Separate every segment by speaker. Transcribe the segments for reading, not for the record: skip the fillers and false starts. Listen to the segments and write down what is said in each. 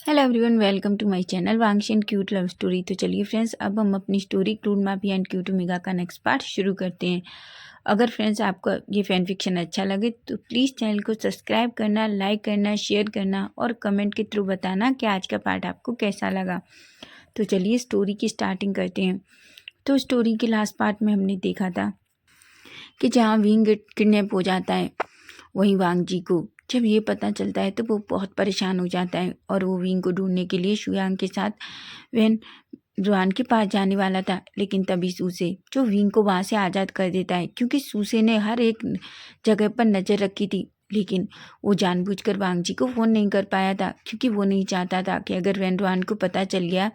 Speaker 1: Hello everyone, welcome to my channel Wangshi and cute love story. तो चलिए friends, अब हम अपनी story crude mafia and cute mega का नेक्स्ट पार्ट शुरू करते हैं। अगर फ्रेंड्स आपको ये फैन फिक्शन अच्छा लगे तो प्लीज़ चैनल को सब्सक्राइब करना, लाइक करना, शेयर करना और कमेंट के थ्रू बताना कि आज का पार्ट आपको कैसा लगा। तो चलिए स्टोरी की स्टार्टिंग करते हैं। तो स्टोरी के लास्ट पार्ट में हमने देखा था कि जहाँ विंग किडनैप हो जाता है, वहीं वांग जी को जब ये पता चलता है तो वो बहुत परेशान हो जाता है और वो विंग को ढूंढने के लिए शुयांग के साथ वैन जुआन के पास जाने वाला था। लेकिन तभी सूसे जो विंग को वहाँ से आज़ाद कर देता है, क्योंकि सूसे ने हर एक जगह पर नज़र रखी थी। लेकिन वो जानबूझकर वांग जी को फ़ोन नहीं कर पाया था, क्योंकि वो नहीं चाहता था कि अगर वैन जुआन को पता चल गया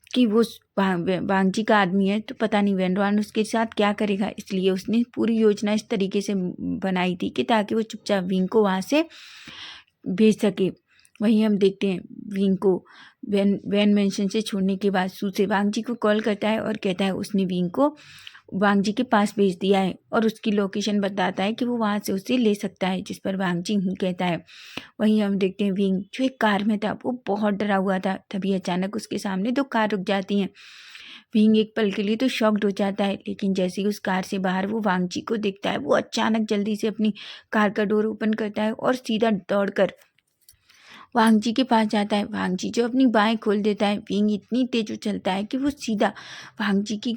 Speaker 1: कि वो वांग जी का आदमी है तो पता नहीं वेंडवान उसके साथ क्या करेगा। इसलिए उसने पूरी योजना इस तरीके से बनाई थी कि ताकि वो चुपचाप विंग को वहाँ से भेज सके। वहीं हम देखते हैं विंग को वैन मेंशन से छोड़ने के बाद सूसे वांग जी को कॉल करता है और कहता है उसने विंग को वांग जी के पास भेज दिया है और उसकी लोकेशन बताता है कि वो वहाँ से उसे ले सकता है, जिस पर वांग जी कहता है। वहीं हम देखते हैं विंग जो एक कार में था वो बहुत डरा हुआ था। तभी अचानक उसके सामने दो कार रुक जाती हैं। विंग एक पल के लिए तो शॉक्ड हो जाता है, लेकिन जैसे ही उस कार से बाहर वो वांग जी को देखता है, वो अचानक जल्दी से अपनी कार का डोर ओपन करता है और सीधा दौड़कर वांग जी के पास जाता है। वांग जी जो अपनी बाहें खोल देता है। विंग इतनी तेज उछलता है कि वो सीधा वांग जी की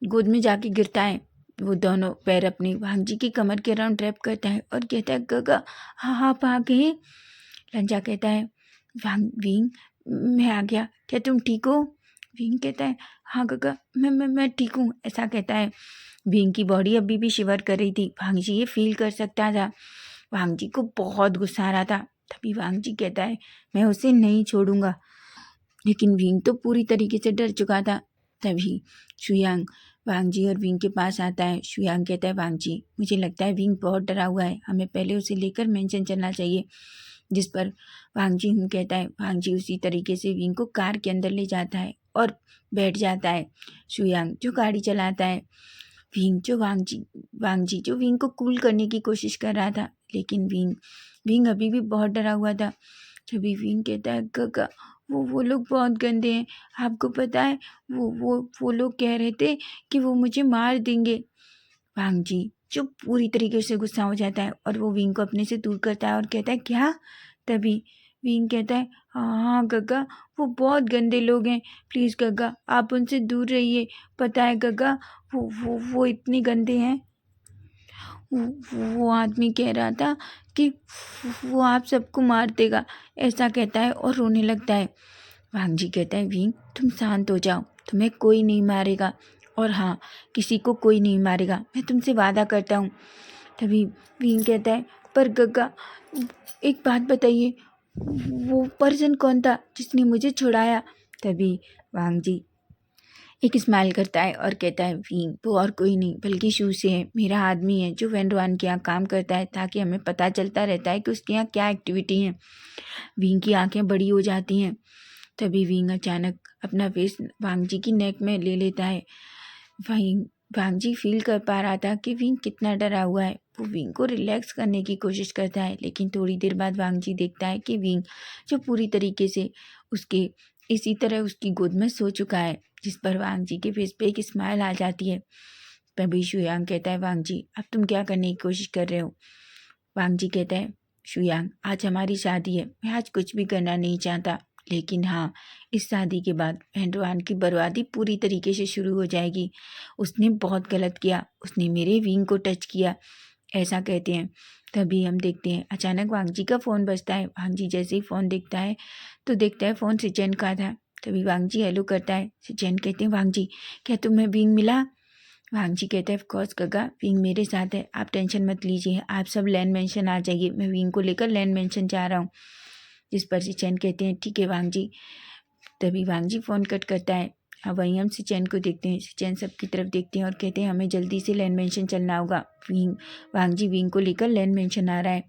Speaker 1: गोद में जाके गिरता है। वो दोनों पैर अपनी वांग जी की कमर के अराउंड रैप करता है और कहता है, गगा हाँ आप आ गए। लंजा कहता है, विंग मैं आ गया, क्या तुम ठीक हो? विंग कहता है, हाँ गगा मैं ठीक हूँ, ऐसा कहता है। विंग की बॉडी अभी भी शिवर कर रही थी। वांग जी ये फील कर सकता था। वांग जी को बहुत गुस्सा आ रहा था। तभी वांग जी कहता है, मैं उसे नहीं छोड़ूंगा। लेकिन विंग तो पूरी तरीके से डर चुका था। तभी शुयांग वांग जी और विंग के पास आता है। शुयांग कहता है, वांग जी मुझे लगता है विंग बहुत डरा हुआ है, हमें पहले उसे लेकर मेंशन चलना चाहिए। जिस पर वांग जी कहता है। वांग जी उसी तरीके से विंग को कार के अंदर ले जाता है और बैठ जाता है। शुयांग जो गाड़ी चलाता है। वांग जी जो विंग को कूल करने की कोशिश कर रहा था, लेकिन विंग अभी भी बहुत डरा हुआ था। तभी विंग कहता है, गगा वो लोग बहुत गंदे हैं, आपको पता है वो लोग कह रहे थे कि वो मुझे मार देंगे। वांग जी जो पूरी तरीके से गुस्सा हो जाता है और वो विंग को अपने से दूर करता है और कहता है, क्या? तभी विंग कहता है, हाँ गगा वो बहुत गंदे लोग हैं, प्लीज़ गगा आप उनसे दूर रहिए। पता है गगा वो इतने गंदे हैं। वो आदमी कह रहा था कि वो आप सबको मार देगा, ऐसा कहता है और रोने लगता है। वांग जी कहता है, विंग तुम शांत हो जाओ, तुम्हें कोई नहीं मारेगा, और हाँ किसी को कोई नहीं मारेगा, मैं तुमसे वादा करता हूँ। तभी विंग कहता है, पर गग्गा एक बात बताइए, वो पर्सन कौन था जिसने मुझे छुड़ाया? तभी वांग जी एक स्माइल करता है और कहता है, विंग वो और कोई नहीं बल्कि शू से है, मेरा आदमी है जो वेंडवान के यहाँ काम करता है, ताकि हमें पता चलता रहता है कि उसके यहाँ क्या एक्टिविटी है। विंग की आंखें बड़ी हो जाती हैं। तभी विंग अचानक अपना फेस वांग जी की नेक में ले लेता है। वहीं वांग जी फील कर पा रहा था कि विंग कितना डरा हुआ है। वो विंग को रिलैक्स करने की कोशिश करता है, लेकिन थोड़ी देर बाद वांग जी देखता है कि विंग जो पूरी तरीके से उसके इसी तरह उसकी गोद में सो चुका है, जिस पर वांग जी के फेस पे एक स्माइल आ जाती है। तभी शुयांग कहता है, वांग जी अब तुम क्या करने की कोशिश कर रहे हो? वांग जी कहता है, शुयांग आज हमारी शादी है, मैं आज कुछ भी करना नहीं चाहता, लेकिन हाँ इस शादी के बाद एंड्रोआन की बर्बादी पूरी तरीके से शुरू हो जाएगी। उसने बहुत गलत किया, उसने मेरे विंग को टच किया, ऐसा कहते हैं। तभी हम देखते हैं अचानक वांग जी का फ़ोन बजता है। वांग जी जैसे ही फ़ोन देखता है तो देखता है फ़ोन सिचेन का था। तभी वांग जी हेलो करता है। सिचेन कहते हैं, वांग जी क्या तुम्हें विंग मिला? वांग जी कहते हैं, ऑफ कोर्स गगा विंग मेरे साथ है, आप टेंशन मत लीजिए, आप सब लैंड मेंशन आ जाइए, मैं विंग को लेकर लैंड मेंशन जा रहा हूँ। जिस पर सिचेन कहते हैं, ठीक है वांग जी। तभी वांग जी फ़ोन कट करता है। अब वहीं हम सिचेन को देखते हैं। सिचेन सबकी तरफ देखते हैं और कहते हैं, हमें जल्दी से लैंड मेंशन चलना होगा। वांग जी विंग को लेकर लैंड मेंशन आ रहा है।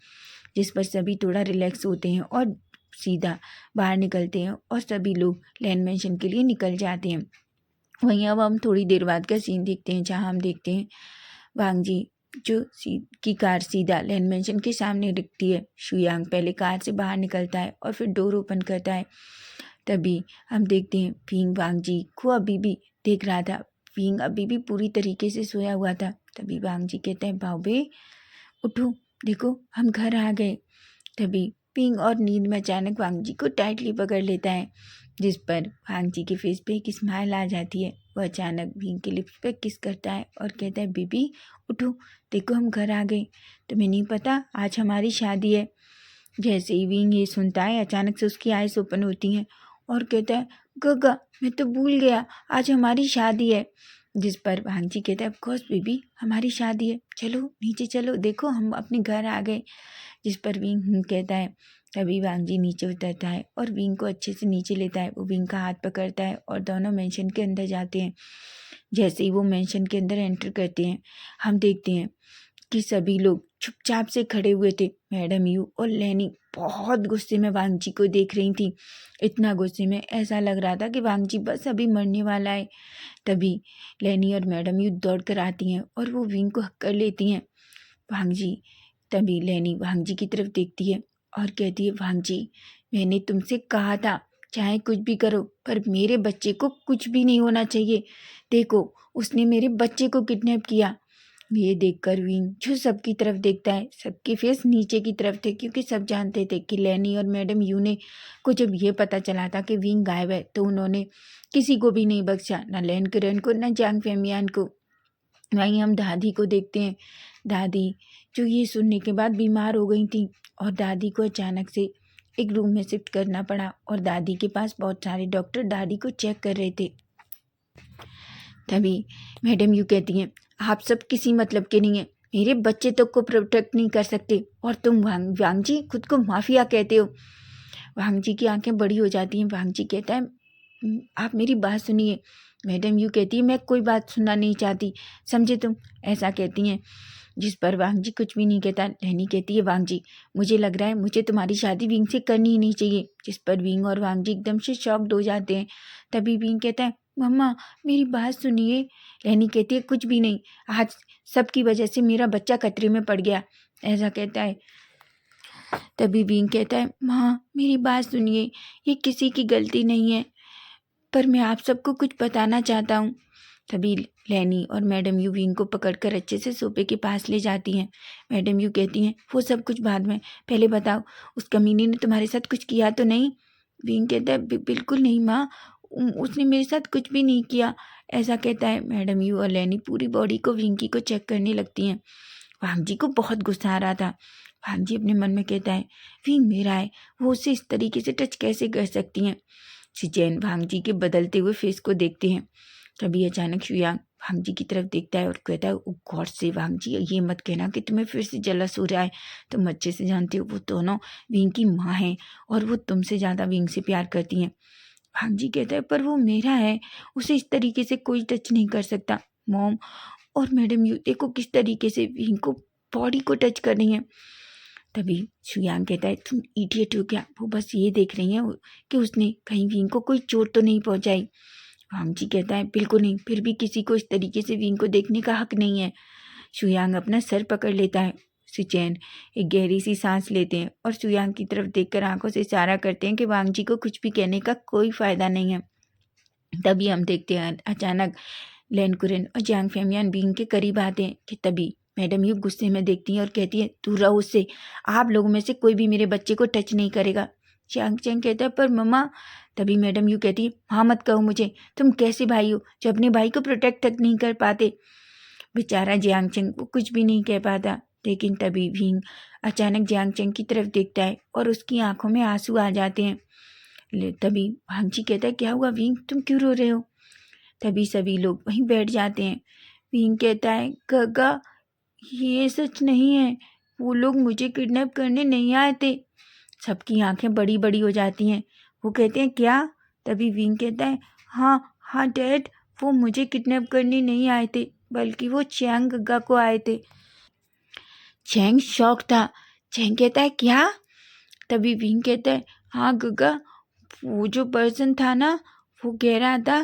Speaker 1: जिस पर सभी थोड़ा रिलैक्स होते हैं और सीधा बाहर निकलते हैं और सभी लोग लैंड मेंशन के लिए निकल जाते हैं। वहीं अब हम थोड़ी देर बाद का सीन देखते हैं, जहाँ हम देखते हैं वांग जी की कार सीधा लैन मेंशन के सामने रुकती है। शुयांग पहले कार से बाहर निकलता है और फिर डोर ओपन करता है। तभी हम देखते हैं विंग वांग जी को अभी भी देख रहा था। विंग अभी भी पूरी तरीके से सोया हुआ था। तभी वांग जी कहते हैं, बाबे उठो, देखो हम घर आ गए। तभी पिंग और नींद में अचानक वांग जी को टाइटली पकड़ लेता है, जिस पर वांग जी के फेस पे एक स्माइल आ जाती है। वह अचानक विंग के लिप्स पे किस करता है और कहता है, बेबी उठो, देखो हम घर आ गए। तुम्हें नहीं पता आज हमारी शादी है। जैसे ही विंग ये सुनता है अचानक से उसकी आइज ओपन होती हैं और कहता है, गगा मैं तो भूल गया आज हमारी शादी है। जिस पर वांग जी कहता है, ऑफकोर्स बेबी हमारी शादी है, चलो नीचे चलो, देखो हम अपने घर आ गए। जिस पर विंग कहता है। तभी वांग जी नीचे उतरता है और विंग को अच्छे से नीचे लेता है। वो विंग का हाथ पकड़ता है और दोनों मेंशन के अंदर जाते हैं। जैसे ही वो मेंशन के अंदर एंटर करते हैं हम देखते हैं कि सभी लोग चुपचाप से खड़े हुए थे। मैडम यू और लेनी बहुत गुस्से में वांग जी को देख रही थी। इतना गुस्से में ऐसा लग रहा था कि वांग जी बस अभी मरने वाला है। तभी लेनी और मैडम यू दौड़ कर आती हैं और वो विंग को हक कर लेती हैं। वांग जी तभी लेनी वांग जी की तरफ देखती है और कहती है, वांग जी मैंने तुमसे कहा था चाहे कुछ भी करो पर मेरे बच्चे को कुछ भी नहीं होना चाहिए। देखो उसने मेरे बच्चे को किडनैप किया। ये देखकर विंग जो सबकी तरफ देखता है, सबके फेस नीचे की तरफ थे क्योंकि सब जानते थे कि लेनी और मैडम यू ने को जब ये पता चला था कि विंग गायब है तो उन्होंने किसी को भी नहीं बख्शा, ना लैन किरण को ना जांग फेमियान को। वहीं हम दादी को देखते हैं। दादी जो ये सुनने के बाद बीमार हो गई थी और दादी को अचानक से एक रूम में शिफ्ट करना पड़ा और दादी के पास बहुत सारे डॉक्टर दादी को चेक कर रहे थे। तभी मैडम यू कहती हैं, आप सब किसी मतलब के नहीं हैं, मेरे बच्चे तक को प्रोटेक्ट नहीं कर सकते और तुम वांग जी खुद को माफिया कहते हो। वांग जी की आंखें बड़ी हो जाती हैं। वांग जी कहता है, आप मेरी बात सुनिए। मैडम यू कहती है, मैं कोई बात सुनना नहीं चाहती, समझे तुम, ऐसा कहती हैं। जिस पर वांग जी कुछ भी नहीं कहता। लेनी कहती है, वांग जी मुझे लग रहा है मुझे तुम्हारी शादी विंग से करनी ही नहीं चाहिए। जिस पर विंग और वांग जी एकदम से शॉक्ड हो जाते हैं। तभी विंग कहता है, मम्मा मेरी बात सुनिए। लेनी कहती है, कुछ भी नहीं, आज सबकी वजह से मेरा बच्चा खतरे में पड़ गया, ऐसा कहता है। तभी विंग कहता है, माँ मेरी बात सुनिए, ये किसी की गलती नहीं है, पर मैं आप सबको कुछ बताना चाहता हूँ। तभी लेनी और मैडम यू विंग को पकड़कर अच्छे से सोफे के पास ले जाती हैं। मैडम यू कहती हैं, वो सब कुछ बाद में, पहले बताओ उस कमीने ने तुम्हारे साथ कुछ किया तो नहीं। विंग कहता है, बिल्कुल नहीं माँ, उसने मेरे साथ कुछ भी नहीं किया, ऐसा कहता है। मैडम यू और लेनी पूरी बॉडी को विंकी को चेक करने लगती हैं। वांग जी को बहुत गुस्सा आ रहा था। वांग जी अपने मन में कहता है, विंग मेरा है, वो उसे इस तरीके से टच कैसे कर सकती हैं। शिचैन वांग जी के बदलते हुए फेस को देखते हैं। तभी अचानक शुयांग वांग जी की तरफ देखता है और कहता है, गॉड से वांग जी ये मत कहना कि तुम्हें फिर से जलस हो रहा है। तुम अच्छे से जानते हो वो दोनों विंग की माँ हैं और वो तुमसे ज़्यादा विंग से प्यार करती हैं। वांग जी कहता है, पर वो मेरा है, उसे इस तरीके से कोई टच नहीं कर सकता। मॉम और मैडम यू देखो किस तरीके से विंग को बॉडी को टच कर रही हैं। तभी शुयांग कहता है, तुम इडियट हो क्या, वो बस ये देख रही हैं कि उसने कहीं विंग को कोई चोट तो नहीं पहुंचाई। वांग जी कहता है, बिल्कुल नहीं, फिर भी किसी को इस तरीके से विंग को देखने का हक नहीं है। शुयांग अपना सर पकड़ लेता है। सुचैन एक गहरी सी सांस लेते हैं और शुयांग की तरफ देखकर आंखों से इशारा करते हैं कि वांग जी को कुछ भी कहने का कोई फायदा नहीं है। तभी हम देखते हैं अचानक लैन कुरन और जांग फेमियान विंग के करीब आते हैं कि तभी मैडम यू गुस्से में देखती है और कहती है, दूर रहो उससे, आप लोगों में से कोई भी मेरे बच्चे को टच नहीं करेगा। चांग चैंग कहता है, पर मम्मा। तभी मैडम यू कहती है, हाँ मत कहो मुझे, तुम कैसे भाई हो जो अपने भाई को प्रोटेक्ट तक नहीं कर पाते। बेचारा जियांग चेंग वो कुछ भी नहीं कह पाता। लेकिन तभी विंग अचानक जियांग चेंग की तरफ देखता है और उसकी आंखों में आंसू आ जाते हैं। तभी वांग जी कहता है, क्या हुआ विंग, तुम क्यों रो रहे हो। तभी सभी लोग वहीं बैठ जाते हैं। विंग कहता है, गगा ये सच नहीं है, वो लोग मुझे किडनैप करने नहीं आए थे। सबकी आंखें बड़ी बड़ी हो जाती हैं। वो कहते हैं, क्या। तभी विंग कहता है, हाँ हाँ डैड, वो मुझे किडनैप करने नहीं आए थे, बल्कि वो चैंग गग्गा को आए थे। चैंग शॉक था। चैंग कहता है, क्या। तभी विंग कहता है, हाँ गग्गा, वो जो पर्सन था ना, वो कह रहा था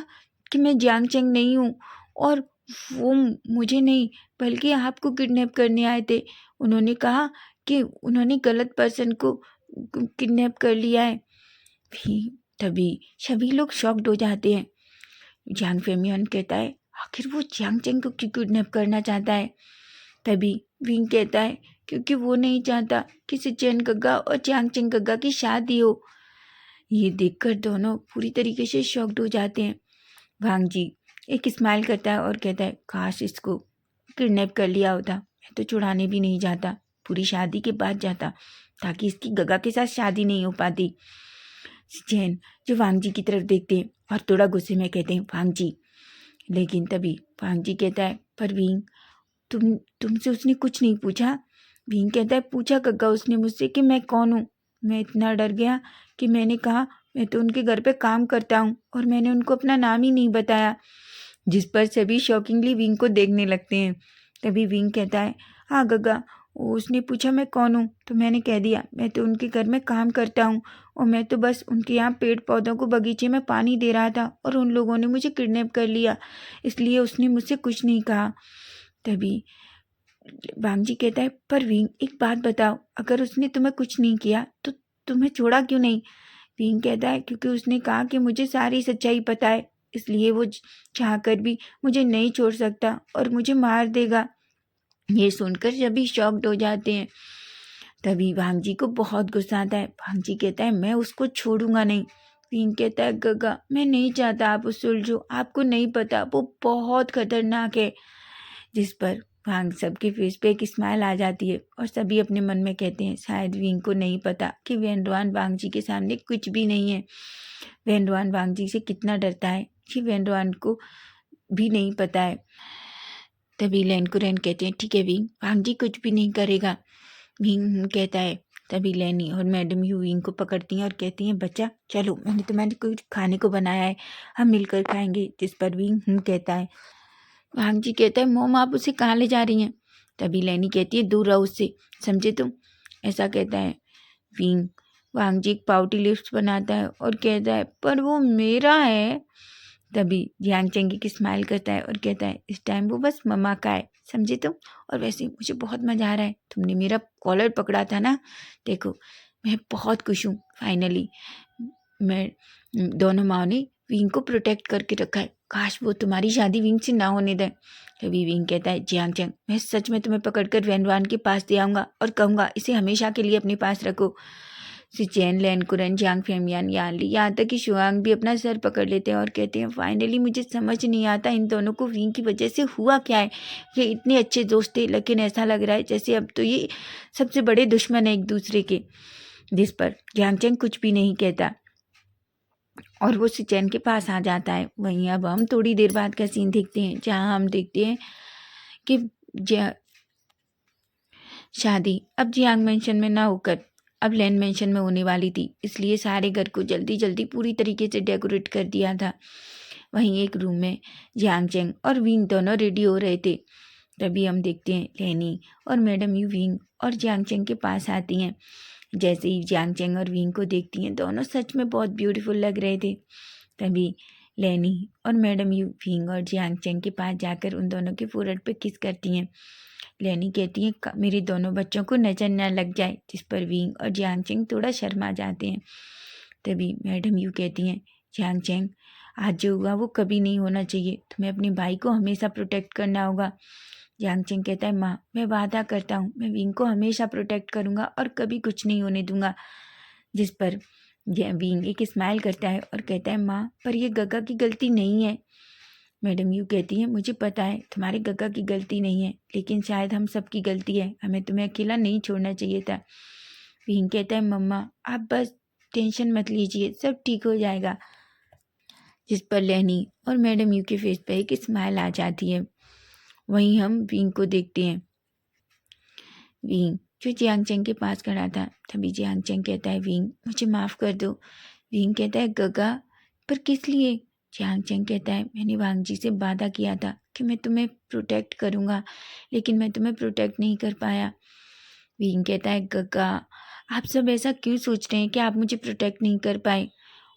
Speaker 1: कि मैं जियांग चैंग नहीं हूँ और वो मुझे नहीं बल्कि आपको किडनैप करने आए थे। उन्होंने कहा कि उन्होंने गलत पर्सन को किडनैप कर लिया है। भी तभी सभी लोग शॉक्ड हो जाते हैं। जियांग फेमियन कहता है आखिर वो जियांग चेंग को क्यों किडनैप करना चाहता है। तभी विंग कहता है क्योंकि वो नहीं चाहता कि सिचेन गग्गा और जियांग चेंग गग्गा की शादी हो। ये देखकर दोनों पूरी तरीके से शॉक्ड हो जाते हैं। वांग जी एक स्माइल करता है और कहता है काश इसको किडनैप कर लिया होता, मैं तो छुड़ाने भी नहीं जाता, पूरी शादी के बाद जाता ताकि इसकी गगा के साथ शादी नहीं हो पाती। जैन जो वांग जी की तरफ देखते हैं और थोड़ा गुस्से में कहते हैं वांग जी। लेकिन तभी वांग जी कहता है पर विंग तुमसे उसने कुछ नहीं पूछा। विंग कहता है पूछा गग्गा उसने मुझसे कि मैं कौन हूँ। मैं इतना डर गया कि मैंने कहा मैं तो उनके घर पे काम करता हूँ और मैंने उनको अपना नाम ही नहीं बताया। जिस पर सभी शॉकिंगली विंग को देखने लगते हैं। तभी विंग कहता है हाँ गग्गा, उसने पूछा मैं कौन हूँ तो मैंने कह दिया मैं तो उनके घर में काम करता हूँ और मैं तो बस उनके यहाँ पेड़ पौधों को बगीचे में पानी दे रहा था और उन लोगों ने मुझे किडनैप कर लिया, इसलिए उसने मुझसे कुछ नहीं कहा। तभी वांग जी कहता है पर विंग एक बात बताओ, अगर उसने तुम्हें कुछ नहीं किया तो तुम्हें छोड़ा क्यों नहीं। विंग कहता है क्योंकि उसने कहा कि मुझे सारी सच्चाई पता है, इसलिए वो चाह कर भी मुझे नहीं छोड़ सकता और मुझे मार देगा। ये सुनकर सभी शॉक्ड हो जाते हैं। तभी वांग जी को बहुत गुस्सा आता है। वांग जी कहता है मैं उसको छोड़ूंगा नहीं। विंग कहता है गगा मैं नहीं चाहता आप उससे उलझो, आपको नहीं पता वो बहुत खतरनाक है। जिस पर वांग सबके फेस पे एक स्माइल आ जाती है और सभी अपने मन में कहते हैं शायद विंग को नहीं पता कि वेनरवान वांग जी के सामने कुछ भी नहीं है। वेनरवान वांग जी से कितना डरता है कि वेनरवान को भी नहीं पता है। तभी लैन कुरैन कहते हैं ठीक है विंग, वांग जी कुछ भी नहीं करेगा। विंग कहता है। तभी लैनी और मैडम यू विंग को पकड़ती हैं और कहती हैं बच्चा चलो मैंने तुम्हारे कुछ खाने को बनाया है, हम मिलकर खाएंगे। जिस पर विंग कहता है। वांग जी कहता है मोम आप उसे कहाँ ले जा रही हैं। तभी लैनी कहती है दूर रहो उससे, समझे तुम, ऐसा कहता है विंग। वांग जी एक पाउटी लिप्स बनाता है और कहता है पर वो मेरा है। तभी जियांग चेंग एक स्माइल करता है और कहता है इस टाइम वो बस मम्मा का है, समझे तुम। और वैसे मुझे बहुत मज़ा आ रहा है, तुमने मेरा कॉलर पकड़ा था ना, देखो मैं बहुत खुश हूँ फाइनली। मैं दोनों माँ ने विंग को प्रोटेक्ट करके रखा है, काश वो तुम्हारी शादी विंग से ना होने दें। तभी विंग कहता है जियांग चेंग मैं सच में तुम्हें पकड़कर वैनवान के पास ले आऊँगा और कहूँगा इसे हमेशा के लिए अपने पास रखो। सिचेन लैन कुरन जियांग फेमियान यानली यहाँ तक कि शुआंग भी अपना सर पकड़ लेते हैं और कहते हैं फाइनली मुझे समझ नहीं आता इन दोनों को विंग की वजह से हुआ क्या है। ये इतने अच्छे दोस्त थे लेकिन ऐसा लग रहा है जैसे अब तो ये सबसे बड़े दुश्मन है एक दूसरे के। जिस पर जियांग चेंग कुछ भी नहीं कहता और वो सिचेन के पास आ जाता है। वहीं अब हम थोड़ी देर बाद का सीन देखते हैं जहाँ हम देखते हैं कि शादी अब जियांग मेंशन में ना होकर अब लैन मेंशन में होने वाली थी, इसलिए सारे घर को जल्दी जल्दी पूरी तरीके से डेकोरेट कर दिया था। वहीं एक रूम में जियांग चेंग और विंग दोनों रेडी हो रहे थे। तभी हम देखते हैं लैनी और मैडम यू विंग और जियांग चेंग के पास आती हैं। जैसे ही जियांग चेंग और विंग को देखती हैं दोनों सच में बहुत ब्यूटीफुल लग रहे थे। तभी लैनी और मैडम यू विंग और जियांग चेंग के पास जाकर उन दोनों के फोrehead पे किस करती हैं। लैनी कहती है मेरे दोनों बच्चों को नजर न लग जाए। जिस पर विंग और जियांग चेंग थोड़ा शर्मा जाते हैं। तभी मैडम यू कहती हैं जियांग चेंग आज जो हुआ वो कभी नहीं होना चाहिए, तुम्हें अपने भाई को हमेशा प्रोटेक्ट करना होगा। जियांग चेंग कहता है माँ मैं वादा करता हूँ मैं विंग को हमेशा प्रोटेक्ट करूँगा और कभी कुछ नहीं होने दूंगा। जिस पर विंग एक स्माइल करता है और कहता है माँ पर यह गग्गा की गलती नहीं है। मैडम यू कहती है मुझे पता है तुम्हारे गग्गा की गलती नहीं है लेकिन शायद हम सबकी गलती है, हमें तुम्हें अकेला नहीं छोड़ना चाहिए था। विंग कहता है मम्मा आप बस टेंशन मत लीजिए सब ठीक हो जाएगा। जिस पर लैनी और मैडम यू के फेस पर एक स्माइल आ जाती है। वहीं हम विंग को देखते हैं। विंग जो जियांग चेंग के पास खड़ा था। तभी जियांग चेंग कहता है विंग मुझे माफ़ कर दो। विंग कहता है गगा पर किस लिए। जियांग चेंग कहता है मैंने वांग जी से वादा किया था कि मैं तुम्हें प्रोटेक्ट करूँगा लेकिन मैं तुम्हें प्रोटेक्ट नहीं कर पाया। विंग कहता है गगा आप सब ऐसा क्यों सोच रहे हैं कि आप मुझे प्रोटेक्ट नहीं कर पाए।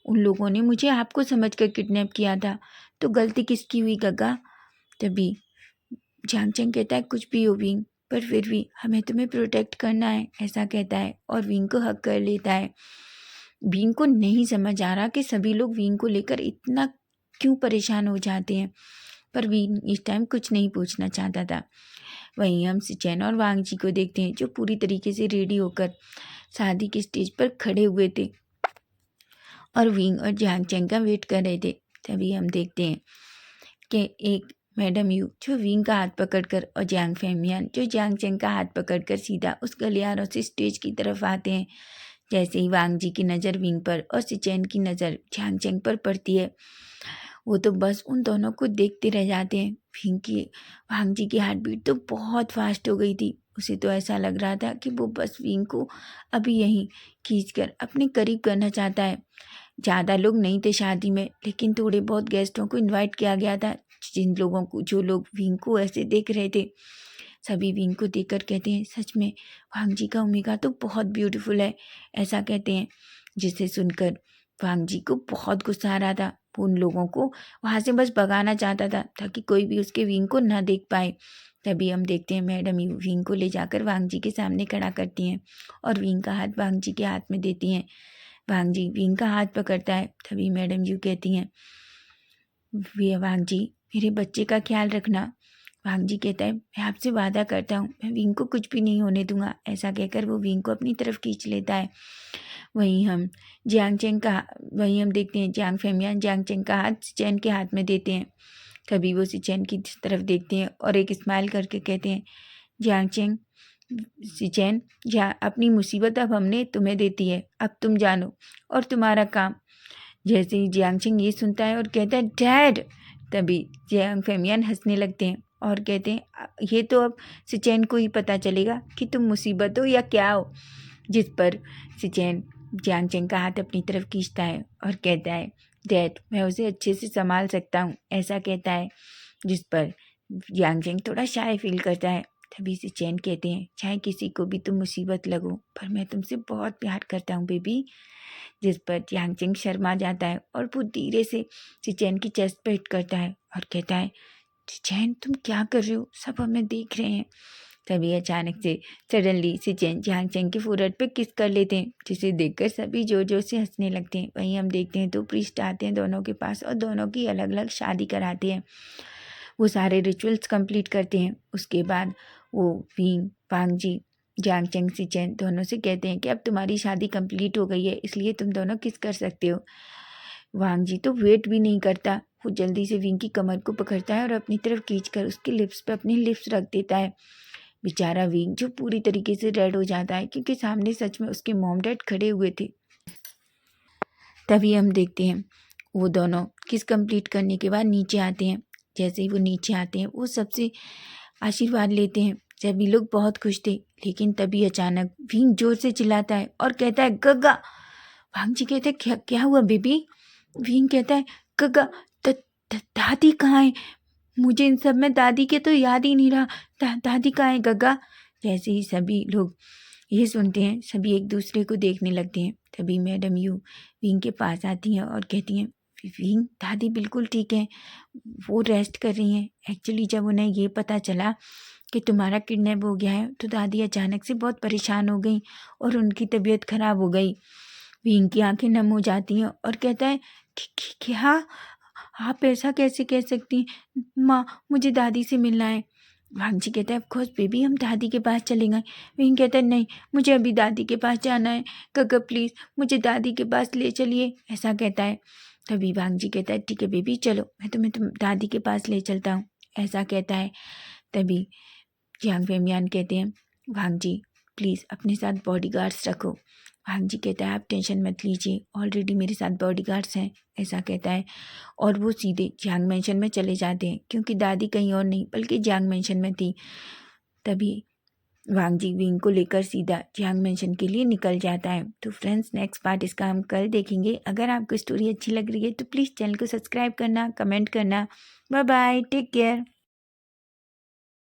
Speaker 1: उन लोगों ने मुझे आपको समझकर किडनैप किया था तो गलती किसकी हुई गगा। तभी झांग चंग कहता है कुछ भी हो विंग, पर फिर भी हमें तुम्हें प्रोटेक्ट करना है, ऐसा कहता है और विंग को हक कर लेता है। विंग को नहीं समझ आ रहा कि सभी लोग विंग को लेकर इतना क्यों परेशान हो जाते हैं, पर विंग इस टाइम कुछ नहीं पूछना चाहता था। वहीं हम सिचेन और वांग जी को देखते हैं जो पूरी तरीके से रेडी होकर शादी के स्टेज पर खड़े हुए थे और विंग और झांग चंग का वेट कर रहे थे। तभी हम देखते हैं कि एक मैडम यू जो विंग का हाथ पकड़कर और जियांग फेमियान जो जियांग चंग का हाथ पकड़कर सीधा उस गलियारों से स्टेज की तरफ आते हैं। जैसे ही वांग जी की नज़र विंग पर और सिचेन की नज़र जियांग चंग पर पड़ती है, वो तो बस उन दोनों को देखते रह जाते हैं। वांग जी की हार्ट बीट तो बहुत फास्ट हो गई थी। उसे तो ऐसा लग रहा था कि वो बस विंग को अभी यहीं खींचकर अपने करीब करना चाहता है। ज़्यादा लोग नहीं थे शादी में, लेकिन थोड़े बहुत गेस्टों को इनवाइट किया गया था। जो लोग विंग को ऐसे देख रहे थे, सभी विंग को देखकर कहते हैं सच में वांग जी का ओमेगा तो बहुत ब्यूटीफुल है, ऐसा कहते हैं। जिसे सुनकर वांग जी को बहुत गुस्सा आ रहा था। वो उन लोगों को वहाँ से बस भगाना चाहता था ताकि कोई भी उसके विंग को ना देख पाए। तभी हम देखते हैं मैडम यू विंग को ले जाकर वांग जी के सामने खड़ा करती हैं और विंग का हाथ वांग जी के हाथ में देती हैं। वांग जी विंग का हाथ पकड़ता है। तभी मैडम यू कहती हैं वांग जी मेरे बच्चे का ख्याल रखना। वांग जी कहता है मैं आपसे वादा करता हूँ मैं विंग को कुछ भी नहीं होने दूंगा। ऐसा कहकर वो विंग को अपनी तरफ खींच लेता है। वहीं हम देखते हैं जियांग फेमियान जियांग चेंग का हाथ सिचेन के हाथ में देते हैं। कभी वो सिचेन की तरफ देखते हैं और एक स्माइल करके कहते हैं जियांग चेंग सिचेन अपनी मुसीबत अब हमने तुम्हें देती है, अब तुम जानो और तुम्हारा काम। जैसे ही जियांग चेंग ये सुनता है और कहता है डैड, तभी जियांग फेमियान हंसने लगते हैं और कहते हैं ये तो अब सिचेन को ही पता चलेगा कि तुम मुसीबत हो या क्या हो। जिस पर सिचेन जियांग चेंग का हाथ अपनी तरफ खींचता है और कहता है डैड मैं उसे अच्छे से संभाल सकता हूँ, ऐसा कहता है। जिस पर जियांग चेंग थोड़ा शाय फील करता है। तभी सिचेन कहते हैं चाहे किसी को भी तुम मुसीबत लगो पर मैं तुमसे बहुत प्यार करता हूँ बेबी। जिस पर जियांग चेंग शर्मा जाता है और वो धीरे से सिचेन की चेस्ट पे हिट करता है और कहता है सिचेन तुम क्या कर रहे हो, सब हमें देख रहे हैं। तभी अचानक से सडनली सिचेन जियांग चेंग के फोrehead पे किस कर लेते हैं, जिसे देखकर सभी जोर जोर से हंसने लगते हैं। वहीं हम देखते हैं तो प्रीस्ट आते हैं दोनों के पास और दोनों की अलग अलग शादी कराते हैं। वो सारे रिचुअल्स कंप्लीट करते हैं। उसके बाद वो वांग जी जियांग चेंग सिचेन दोनों से कहते हैं कि अब तुम्हारी शादी कंप्लीट हो गई है, इसलिए तुम दोनों किस कर सकते हो। वांग जी तो वेट भी नहीं करता, वो जल्दी से विंग की कमर को पकड़ता है और अपनी तरफ खींचकर उसके लिप्स पे अपनी लिप्स रख देता है। बेचारा विंग जो पूरी तरीके से रेड हो जाता है क्योंकि सामने सच में उसके मॉम डैड खड़े हुए थे। तभी हम देखते हैं वो दोनों किस कंप्लीट करने के बाद नीचे आते हैं। जैसे ही वो नीचे आते हैं वो सबसे आशीर्वाद लेते हैं। सभी लोग बहुत खुश थे, लेकिन तभी अचानक विंग जोर से चिल्लाता है और कहता है गग्गा। वांग जी कहते हैं क्या क्या हुआ बेबी। विंग कहता है गग्गा दादी कहाँ है, मुझे इन सब में दादी के तो याद ही नहीं रहा, दादी कहाँ है गग्गा। जैसे ही सभी लोग ये सुनते हैं सभी एक दूसरे को देखने लगते हैं। तभी मैडम यू विंग के पास आती हैं और कहती हैं विंग दादी बिल्कुल ठीक है, वो रेस्ट कर रही हैं। एक्चुअली जब उन्हें ये पता चला कि तुम्हारा किडनैप हो गया है तो दादी अचानक से बहुत परेशान हो गई और उनकी तबीयत खराब हो गई। विंग की आंखें नम हो जाती हैं और कहता है क्या आप ऐसा कैसे कह सकती हैं माँ, मुझे दादी से मिलना है। वांग जी कहता है ऑफकोर्स बेबी हम दादी के पास चलेंगे। विंग कहता है नहीं मुझे अभी दादी के पास जाना है, गग्गा प्लीज़ मुझे दादी के पास ले चलिए, ऐसा कहता है। तभी वांग जी कहता है ठीक है बेबी चलो मैं तुम्हें दादी के पास ले चलता हूँ, ऐसा कहता है। तभी जियांग फेमियान कहते हैं वांग जी प्लीज़ अपने साथ बॉडीगार्ड्स रखो। वांग जी कहता है आप टेंशन मत लीजिए ऑलरेडी मेरे साथ बॉडीगार्ड्स हैं, ऐसा कहता है। और वो सीधे जियांग मैंशन में चले जाते हैं क्योंकि दादी कहीं और नहीं बल्कि जियांग मैंशन में थी। तभी वांग जी विंग को लेकर सीधा जियांग मैंशन के लिए निकल जाता है। तो फ्रेंड्स नेक्स्ट पार्ट इसका हम कल देखेंगे। अगर आपको स्टोरी अच्छी लग रही है तो प्लीज़ चैनल को सब्सक्राइब करना, कमेंट करना। Bye bye, take care.